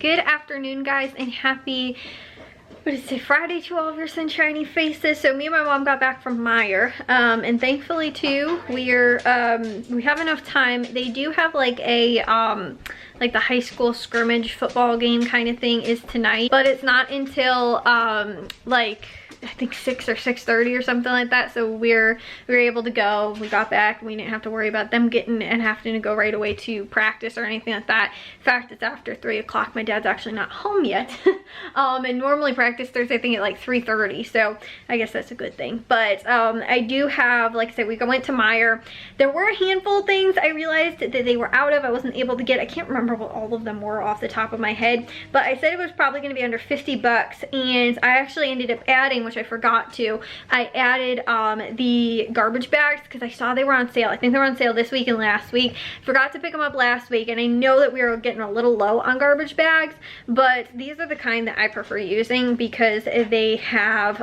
Good afternoon, guys, and happy, what is it, Friday to all of your sunshiny faces. So me and my mom got back from Meijer, and thankfully too, we have enough time. They do have like a like the high school scrimmage football game kind of thing is tonight, but it's not until like I think 6 or 6:30 or something like that. So we were able to go. We got back and we didn't have to worry about them getting and having to go right away to practice or anything like that. In fact, it's after 3 o'clock. My dad's actually not home yet. And normally practice starts I think at like 3:30, so I guess that's a good thing. But I do have, like I said, we went to Meijer. There were a handful of things I realized that they were out of. I wasn't able to get. I can't remember what all of them were off the top of my head, but I said it was probably going to be under 50 bucks, and I actually ended up adding, which I forgot to, I added the garbage bags because I saw they were on sale. I think they were on sale this week and last week. Forgot to pick them up last week, and I know that we were getting a little low on garbage bags, but these are the kind that I prefer using because they have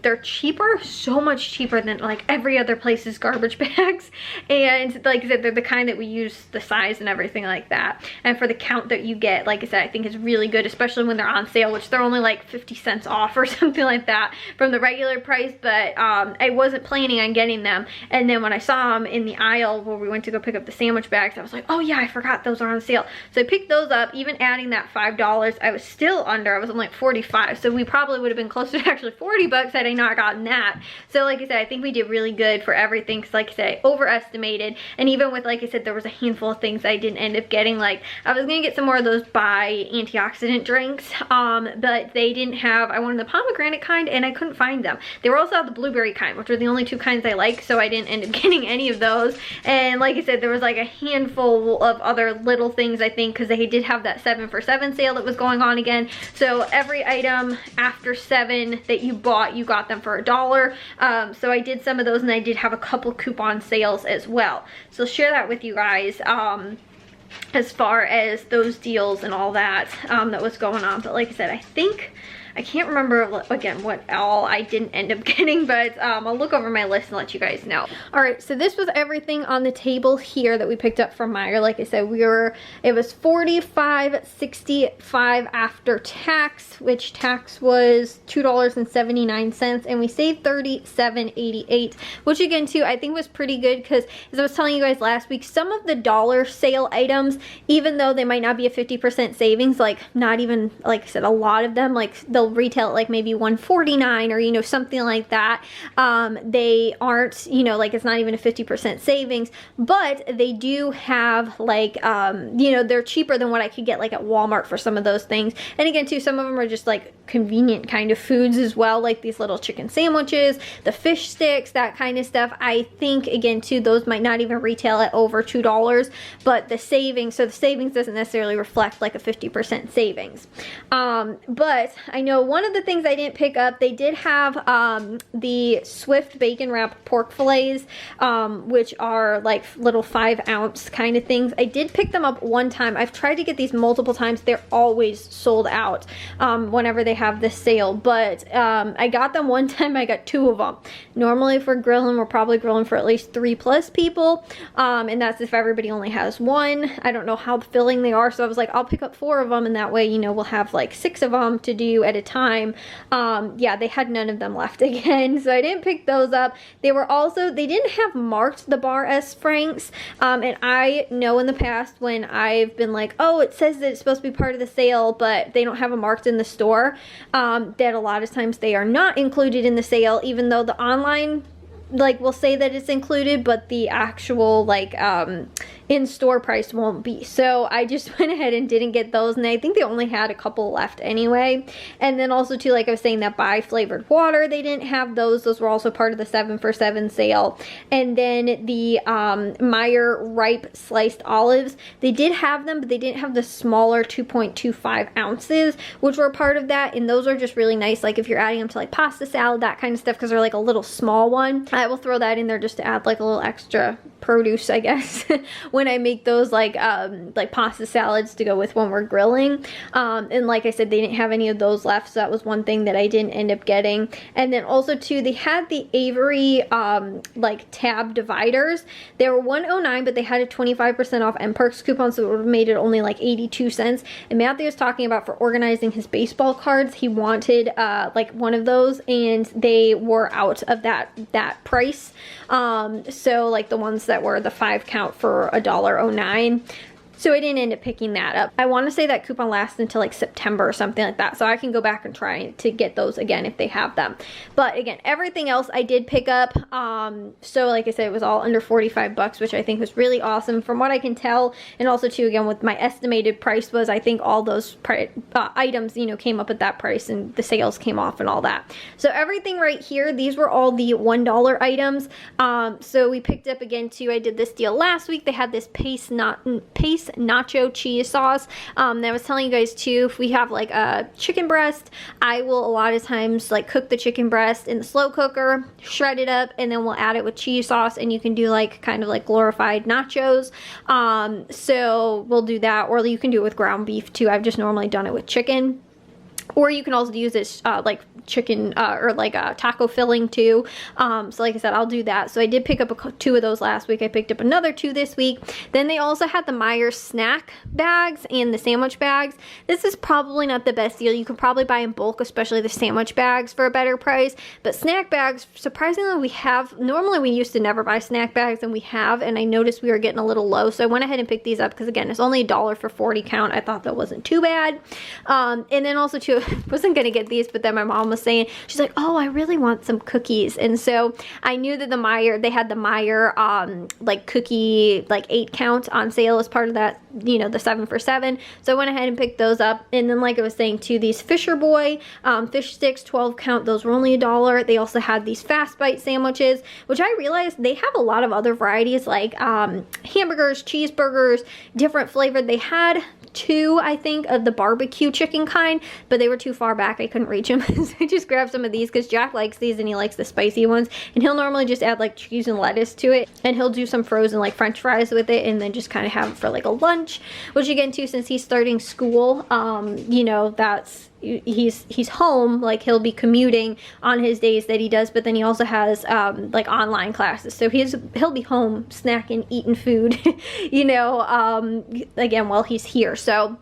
they're cheaper, so much cheaper than like every other place's garbage bags. And like I said, they're the kind that we use, the size and everything like that, and for the count that you get, like I said, I think is really good, especially when they're on sale, which they're only like 50 cents off or something like that from the regular price. But I wasn't planning on getting them, and then when I saw them in the aisle where we went to go pick up the sandwich bags, I was like, oh yeah, I forgot those are on sale. So I picked those up. Even adding that $5, I was still under. I was on like 45, so we probably would have been closer to actually 40 bucks had I not gotten that. So like I said, I think we did really good for everything, because like I said, I overestimated. And even with, like I said, there was a handful of things I didn't end up getting. Like I was gonna get some more of those Bai antioxidant drinks, but they didn't have, I wanted the pomegranate kind and I couldn't find them. They were also the blueberry kind, which are the only two kinds I like, so I didn't end up getting any of those. And like I said, there was like a handful of other little things, I think, because they did have that 7 for 7 sale that was going on again. So every item after 7 that you bought, you got them for $1. So I did some of those, and I did have a couple coupon sales as well. So I'll share that with you guys as far as those deals and all that that was going on. But like I said, I can't remember again what all I didn't end up getting, but I'll look over my list and let you guys know. All right, so this was everything on the table here that we picked up from Meijer. Like I said, it was $45.65 after tax, which tax was $2.79, and we saved $37.88, which again too I think was pretty good, because as I was telling you guys last week, some of the dollar sale items, even though they might not be a 50% savings, like not even, like I said, a lot of them, like they'll retail at like maybe $149 or, you know, something like that. They aren't, you know, like it's not even a 50% savings, but they do have like, you know, they're cheaper than what I could get like at Walmart for some of those things. And again too, some of them are just like convenient kind of foods as well, like these little chicken sandwiches, the fish sticks, that kind of stuff. I think again too, those might not even retail at over $2, but the savings, so the savings doesn't necessarily reflect like a 50% savings. But I know one of the things I didn't pick up, they did have the Swift bacon wrap pork fillets, which are like little 5-ounce kind of things. I did pick them up one time. I've tried to get these multiple times. They're always sold out whenever they have this sale, but I got them one time. I got 2 of them. Normally if we're grilling, we're probably grilling for at least 3+ people, and that's if everybody only has one. I don't know how filling they are, so I was like, I'll pick up 4 of them, and that way, you know, we'll have like 6 of them to do at a time. Yeah, they had none of them left again, so I didn't pick those up. They were also, they didn't have marked the Bar S Franks, and I know in the past when I've been like, oh, it says that it's supposed to be part of the sale, but they don't have them marked in the store, that a lot of times they are not included in the sale, even though the online like will say that it's included, but the actual like in-store price won't be. So I just went ahead and didn't get those, and I think they only had a couple left anyway. And then also too, like I was saying, that Bai flavored water, they didn't have those. Those were also part of the 7 for 7 sale. And then the Meijer ripe sliced olives, they did have them, but they didn't have the smaller 2.25 ounces, which were part of that. And those are just really nice, like if you're adding them to like pasta salad, that kind of stuff, because they're like a little small one. I will throw that in there just to add like a little extra produce, I guess, when when I make those like pasta salads to go with when we're grilling. And like I said, they didn't have any of those left, so that was one thing that I didn't end up getting. And then also too, they had the Avery like tab dividers. They were $1.09, but they had a 25% off M-Perks coupon, so it would have made it only like 82 cents. And Matthew was talking about for organizing his baseball cards, he wanted like one of those, and they were out of that price. So like the ones that were the 5 count for $1.09. So I didn't end up picking that up. I want to say that coupon lasts until like September or something like that. So I can go back and try to get those again if they have them. But again, everything else I did pick up. So like I said, it was all under 45 bucks, which I think was really awesome from what I can tell. And also too, again, with my estimated price was, I think all those items, you know, came up at that price and the sales came off and all that. So everything right here, these were all the $1 items. So we picked up again too, I did this deal last week. They had this paste nacho cheese sauce that I was telling you guys too. If we have like a chicken breast, I will a lot of times like cook the chicken breast in the slow cooker, shred it up, and then we'll add it with cheese sauce, and you can do like kind of like glorified nachos. So we'll do that, or you can do it with ground beef too. I've just normally done it with chicken. Or you can also use this like chicken or like a taco filling too. So like I said, I'll do that. So I did pick up 2 of those last week. I picked up another 2 this week. Then they also had the Meijer snack bags and the sandwich bags. This is probably not the best deal. You can probably buy in bulk, especially the sandwich bags, for a better price. But snack bags, surprisingly, we have. Normally we used to never buy snack bags, and we have. And I noticed we were getting a little low, so I went ahead and picked these up because again, it's only $1 for 40 count. I thought that wasn't too bad. And then also too, wasn't gonna get these, but then my mom was saying, she's like, oh, I really want some cookies. And so I knew that they had the Meijer like cookie like 8 count on sale as part of that, you know, the 7 for 7. So I went ahead and picked those up. And then like I was saying too, these Fisher Boy fish sticks 12 count, those were only $1. They also had these fast bite sandwiches, which I realized they have a lot of other varieties like hamburgers, cheeseburgers, different flavored. They had 2, I think, of the barbecue chicken kind, but they were too far back. I couldn't reach them. So I just grabbed some of these because Jack likes these and he likes the spicy ones, and he'll normally just add like cheese and lettuce to it, and he'll do some frozen like french fries with it, and then just kind of have it for like a lunch, which again too, since he's starting school, you know, that's he's home, like he'll be commuting on his days that he does, but then he also has like online classes, so he'll be home snacking, eating food, you know, again while he's here. So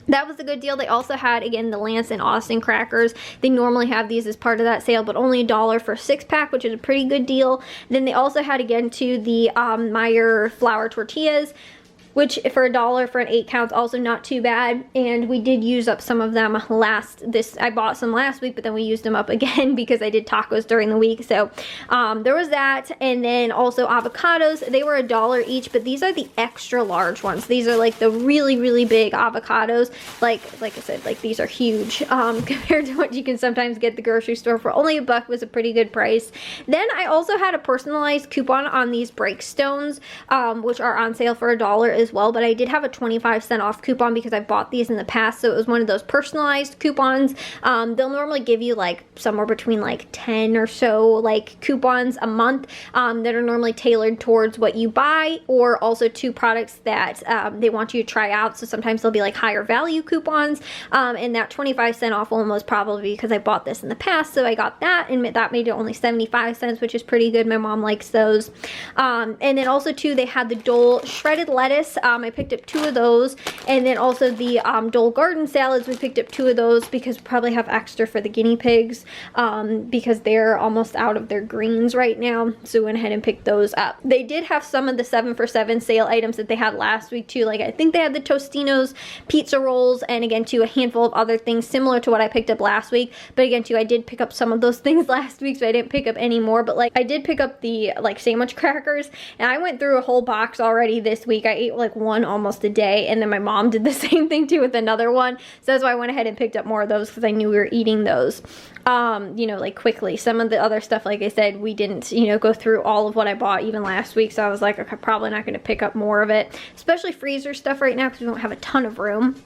that was a good deal. They also had, again, the Lance and Austin crackers. They normally have these as part of that sale, but only $1 for a 6-pack, which is a pretty good deal. Then they also had, again, too, the Meijer flour tortillas, which for $1 for an 8 count, also not too bad. And we did use up some of them I bought some last week, but then we used them up again because I did tacos during the week. So there was that. And then also avocados, they were $1 each, but these are the extra large ones. These are like the really, really big avocados. Like I said, like these are huge compared to what you can sometimes get at the grocery store. For only $1 was a pretty good price. Then I also had a personalized coupon on these Breakstones, which are on sale for $1 as well, but I did have a 25% off coupon because I bought these in the past, so it was one of those personalized coupons. They'll normally give you like somewhere between like 10 or so like coupons a month that are normally tailored towards what you buy, or also to products that they want you to try out. So sometimes they'll be like higher value coupons, and that 25% off one was probably because I bought this in the past, so I got that, and that made it only 75 cents, which is pretty good. My mom likes those. And then also too, they had the Dole shredded lettuce. I picked up 2 of those, and then also the Dole garden salads, we picked up 2 of those because we probably have extra for the guinea pigs, because they're almost out of their greens right now, so we went ahead and picked those up. They did have some of the 7 for 7 sale items that they had last week too, like I think they had the Tostinos pizza rolls, and again too, a handful of other things similar to what I picked up last week. But again too, I did pick up some of those things last week, so I didn't pick up any more, but like I did pick up the like sandwich crackers, and I went through a whole box already this week. I ate like one almost a day, and then my mom did the same thing too with another one, so that's why I went ahead and picked up more of those because I knew we were eating those you know, like quickly. Some of the other stuff, like I said, we didn't, you know, go through all of what I bought even last week, so I was like, okay, probably not going to pick up more of it, especially freezer stuff right now because we don't have a ton of room.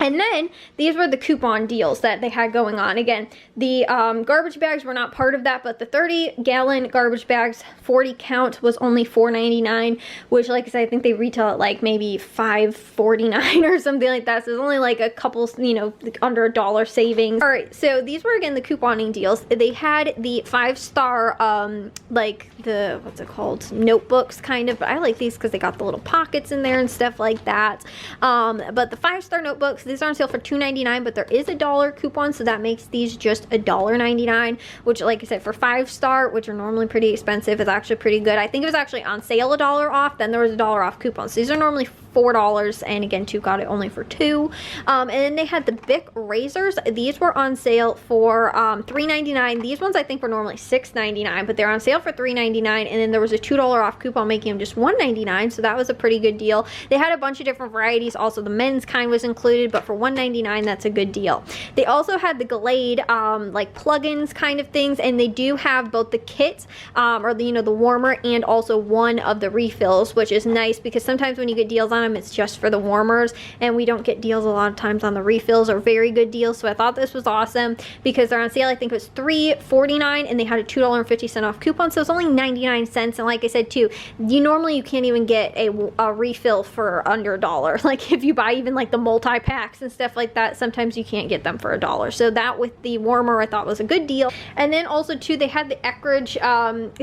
And then these were the coupon deals that they had going on. Again, the garbage bags were not part of that, but the 30-gallon garbage bags, 40 count, was only $4.99, which, like I said, I think they retail at like maybe $5.49 or something like that. So it's only like a couple, you know, under $1 savings. All right, so these were, again, the couponing deals. They had the 5-star, like the, what's it called, notebooks kind of, but I like these because they got the little pockets in there and stuff like that. But the 5-star notebooks, these are on sale for $2.99, but there is a $1 coupon, so that makes these just $1.99, which, like I said, for 5-star, which are normally pretty expensive, is actually pretty good. I think it was actually on sale $1 off, then there was a $1 off coupon. So these are normally $4, and again, 2 got it only for 2. And then they had the Bic razors. These were on sale for $3.99. These ones I think were normally $6.99, but they're on sale for $3.99, and then there was a $2 off coupon making them just $1.99, so that was a pretty good deal. They had a bunch of different varieties. Also, the men's kind was included, but for $1.99, that's a good deal. They also had the Glade like plugins kind of things, and they do have both the kit or the, you know, the warmer, and also one of the refills, which is nice because sometimes when you get deals on them, it's just for the warmers, and we don't get deals a lot of times on the refills, or very good deals. So I thought this was awesome because they're on sale. I think it was $3.49, and they had a $2.50 off coupon, so it's only 99 cents. And like I said too, you can't even get a refill for under $1. Like if you buy even like the multi-packs and stuff like that, sometimes you can't get them for $1. So that with the warmer I thought was a good deal. And then also too, they had the Eckrich,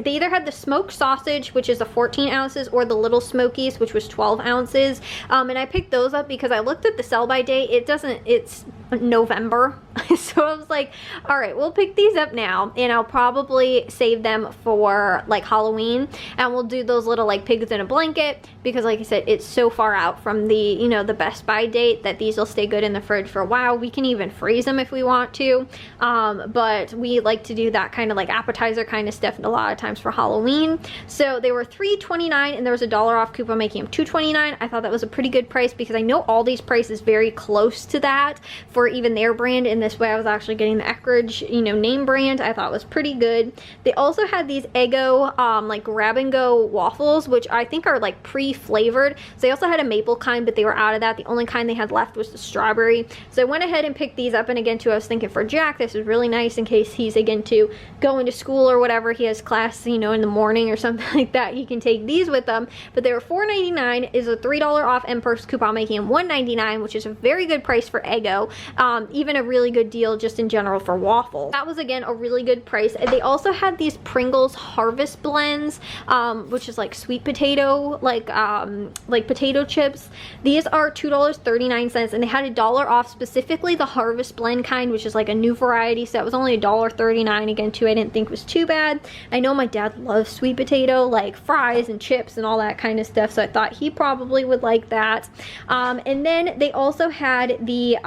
they either had the smoked sausage, which is a 14 ounces, or the Little Smokies, which was 12 ounces. And I picked those up because I looked at the sell by date. It's November. So I was like, all right, we'll pick these up now, and I'll probably save them for like Halloween, and we'll do those little like pigs in a blanket, because like I said, it's so far out from the, you know, the best by date that these will stay good in the fridge for a while. We can even freeze them if we want to, but we like to do that kind of like appetizer kind of stuff a lot of times for Halloween. So they were $3.29, and there was a $1 off coupon making them $2.29. I thought that was a pretty good price because I know all these prices very close to that for even their brand, and this way I was actually getting the Eckrich, you know, name brand. I thought was pretty good. They also had these Eggo like grab and go waffles, which I think are like pre-flavored. So they also had a maple kind, but they were out of that. The only kind they had left was the strawberry. So I went ahead and picked these up, and again too, I was thinking for Jack, this is really nice in case he's again to going to school or whatever, he has class, you know, in the morning or something like that, he can take these with them. But they were $4.99, is a $3 off M-Perks coupon making them $1.99, which is a very good price for Eggo. Even a really good deal just in general for waffles. That was again a really good price. And they also had these Pringles Harvest Blends, which is like sweet potato, like potato chips. These are $2.39, and they had a $1 off specifically the Harvest Blend kind, which is like a new variety. So that was only $1.39 again too. I didn't think was too bad. I know my dad loves sweet potato, like fries and chips and all that kind of stuff, so I thought he probably would like that. And then they also had the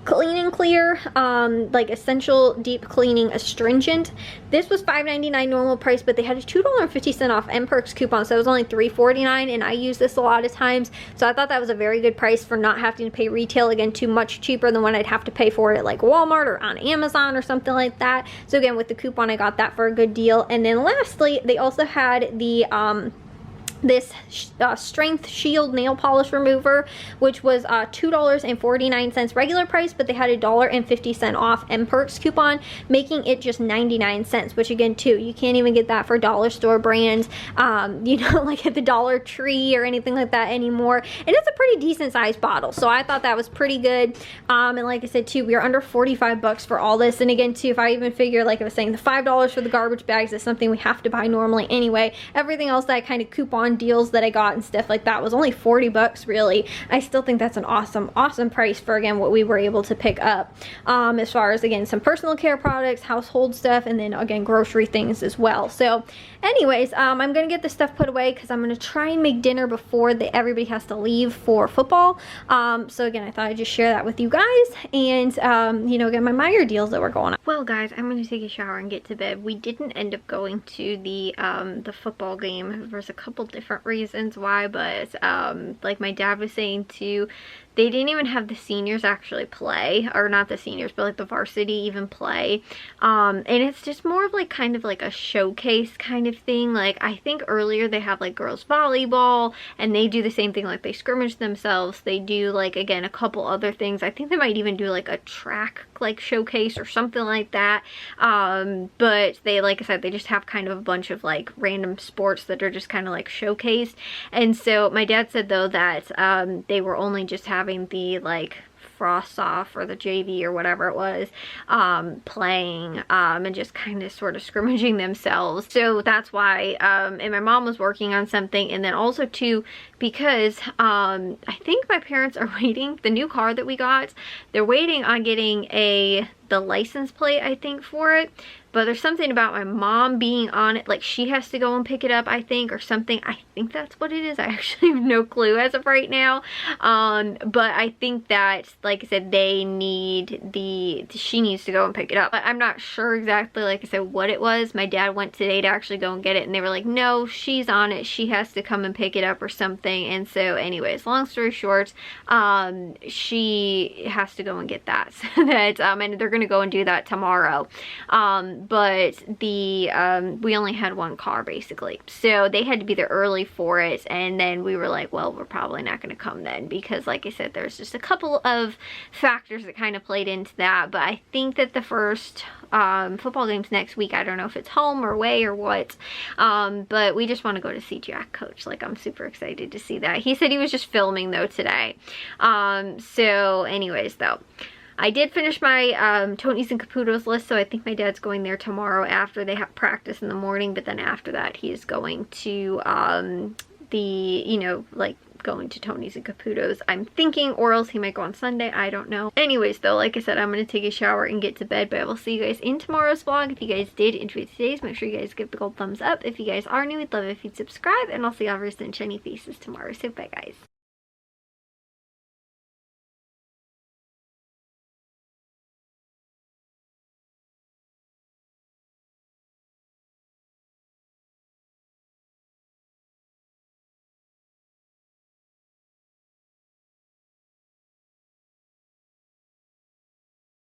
Clean and Clear, like essential deep cleaning astringent. This was $5.99 normal price, but they had a $2.50 off M-Perks coupon, so it was only $3.49, and I use this a lot of times, so I thought that was a very good price for not having to pay retail, again, too much cheaper than what I'd have to pay for it at like Walmart or on Amazon or something like that. So again, with the coupon, I got that for a good deal. And then lastly, they also had the this Strength Shield nail polish remover, which was $2.49 regular price, but they had a $1.50 off M-Perks coupon, making it just 99 cents, which again too, you can't even get that for dollar store brands, you know, like at the Dollar Tree or anything like that anymore. And it's a pretty decent sized bottle, so I thought that was pretty good. And like I said too, we were under 45 bucks for all this. And again too, if I even figure, like I was saying, the $5 for the garbage bags is something we have to buy normally anyway. Everything else that kind of coupon deals that I got and stuff like that was only 40 bucks really. I still think that's an awesome price for, again, what we were able to pick up, as far as, again, some personal care products, household stuff, and then again grocery things as well. So anyways, I'm gonna get this stuff put away because I'm gonna try and make dinner before everybody has to leave for football. So again, I thought I'd just share that with you guys, and you know, again, my Meijer deals that were going on. Well guys, I'm gonna take a shower and get to bed. We didn't end up going to the football game. There's a couple different different reasons why, but like my dad was saying too, they didn't even have the seniors actually play, or not the seniors, but like the varsity even play. And it's just more of like kind of like a showcase kind of thing. Like I think earlier they have like girls volleyball, and they do the same thing, like they scrimmage themselves. They do like, again, a couple other things. I think they might even do like a track like showcase or something like that. But they, like I said, they just have kind of a bunch of like random sports that are just kind of like showcased. And so my dad said though that they were only just having the like frost off or the JV or whatever it was playing and just kind of sort of scrimmaging themselves. So that's why and my mom was working on something, and then also too because I think my parents are waiting, the new car that we got, they're waiting on getting the license plate, I think, for it. But there's something about my mom being on it, like she has to go and pick it up, I think, or something. I think that's what it is. I actually have no clue as of right now. But I think that, like I said, she needs to go and pick it up. But I'm not sure exactly, like I said, what it was. My dad went today to actually go and get it, and they were like, no, she's on it. She has to come and pick it up or something. And so anyways, long story short, she has to go and get that. So that, and they're going to go and do that tomorrow. But we only had one car basically, so they had to be there early for it. And then we were like, well, we're probably not going to come then, because like I said, there's just a couple of factors that kind of played into that. But I think that the first football game's next week. I don't know if it's home or away or what, but we just want to go to see Jack coach. Like, I'm super excited to see that. He said he was just filming though today. So anyways though, I did finish my Tony's and Caputo's list, so I think my dad's going there tomorrow after they have practice in the morning. But then after that, he's going to like going to Tony's and Caputo's, I'm thinking, or else he might go on Sunday. I don't know. Anyways though, like I said, I'm going to take a shower and get to bed, but I will see you guys in tomorrow's vlog. If you guys did enjoy today's, make sure you guys give the gold thumbs up. If you guys are new, we'd love it if you'd subscribe, and I'll see y'all very soon. Shiny faces tomorrow. So bye guys.